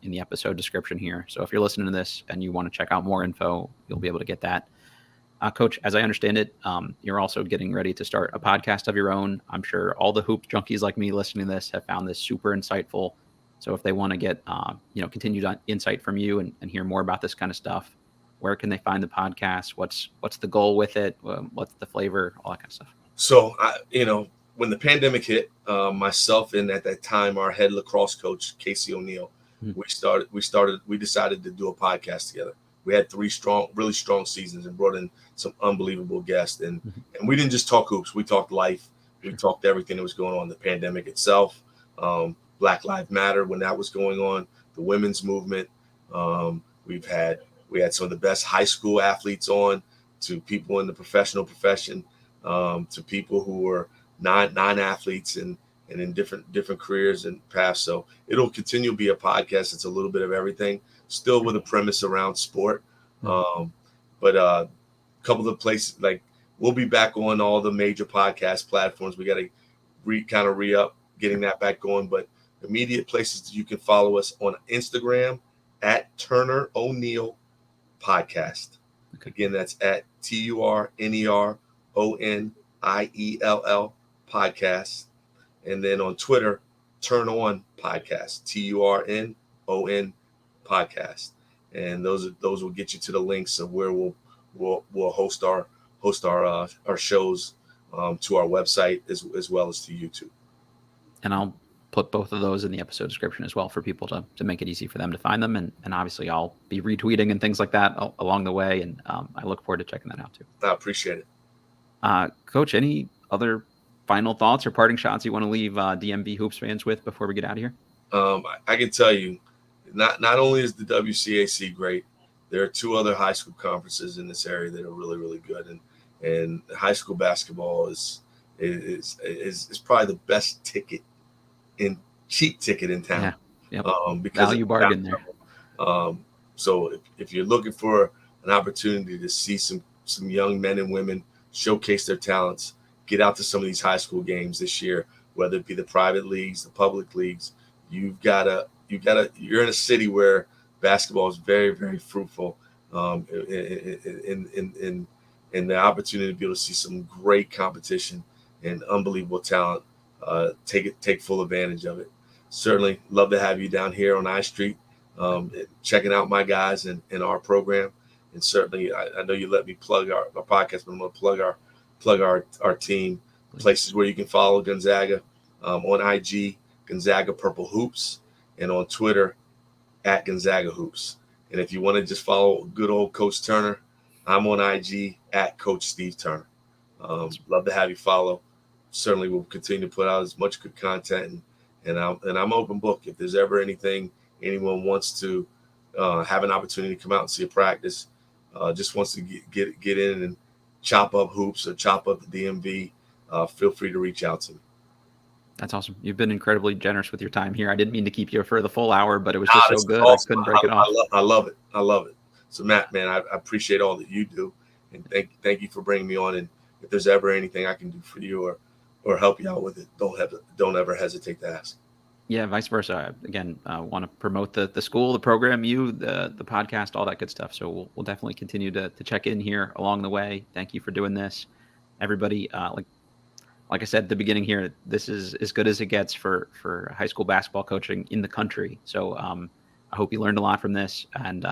in the episode description here. So if you're listening to this and you want to check out more info, you'll be able to get that. Coach, as I understand it, you're also getting ready to start a podcast of your own. I'm sure all the hoop junkies like me listening to this have found this super insightful. So if they want to get, continued insight from you and hear more about this kind of stuff, where can they find the podcast? What's the goal with it? What's the flavor? All that kind of stuff. So, when the pandemic hit, myself and at that time our head lacrosse coach, Casey O'Neill, we decided to do a podcast together. We had 3 really strong seasons and brought in some unbelievable guests. And we didn't just talk hoops. We talked life. We talked everything that was going on in the pandemic itself. Black Lives Matter when that was going on, the women's movement. We had some of the best high school athletes on, to people in the professional profession, to people who were non-athletes and in different careers and paths. So it'll continue to be a podcast. It's a little bit of everything, still with a premise around sport. But a couple of places, like, we'll be back on all the major podcast platforms. We got to re-up getting that back going. But immediate places that you can follow us on Instagram at Turner O'Neill Podcast. Okay. Again, that's at TURNERONIELL Podcast. And then on Twitter, Turn On Podcast, TURNON Podcast. And those will get you to the links of where we'll host our shows to our website as well as to YouTube. And I'll put both of those in the episode description as well for people to make it easy for them to find them. And obviously I'll be retweeting and things like that along the way. And I look forward to checking that out too. I appreciate it. Coach, any other final thoughts or parting shots you want to leave DMV Hoops fans with before we get out of here? I can tell you, not only is the WCAC great, there are 2 other high school conferences in this area that are really, really good. And high school basketball is probably the best cheap ticket in town. Yeah. Yep. Because value bargain there. So if you're looking for an opportunity to see some young men and women showcase their talents, get out to some of these high school games this year, whether it be the private leagues, the public leagues. You're in a city where basketball is very, very fruitful, in the opportunity to be able to see some great competition and unbelievable talent. Take full advantage of it. Certainly love to have you down here on I Street, checking out my guys and our program. And certainly I know you let me plug our podcast, but I'm going to plug our team, places where you can follow Gonzaga, on IG, Gonzaga Purple Hoops, and on Twitter at Gonzaga Hoops. And if you want to just follow good old Coach Turner, I'm on IG at Coach Steve Turner. Love to have you follow. Certainly we'll continue to put out as much good content, and I'm open book. If there's ever anything anyone wants to have an opportunity to come out and see a practice, just wants to get in and chop up hoops or chop up the DMV, feel free to reach out to me. That's awesome. You've been incredibly generous with your time here. I didn't mean to keep you for the full hour, but it was just so good. Awesome. I couldn't break it off. I love it. So Matt, man, I appreciate all that you do, and thank you for bringing me on. And if there's ever anything I can do for you or help you out with it, don't ever hesitate to ask. Yeah, vice versa. Again, want to promote the school, the program, the podcast, all that good stuff. So we'll definitely continue to check in here along the way. Thank you for doing this, everybody. Like I said at the beginning here, this is as good as it gets for high school basketball coaching in the country. So I hope you learned a lot from this. And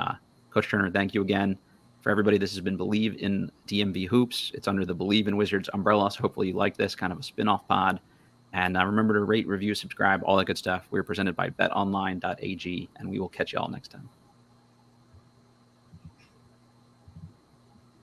Coach Turner, thank you again. For everybody, this has been Bleav in DMV Hoops. It's under the Bleav in Wizards umbrella. So hopefully you like this kind of a spin-off pod. And remember to rate, review, subscribe, all that good stuff. We're presented by betonline.ag, and we will catch you all next time.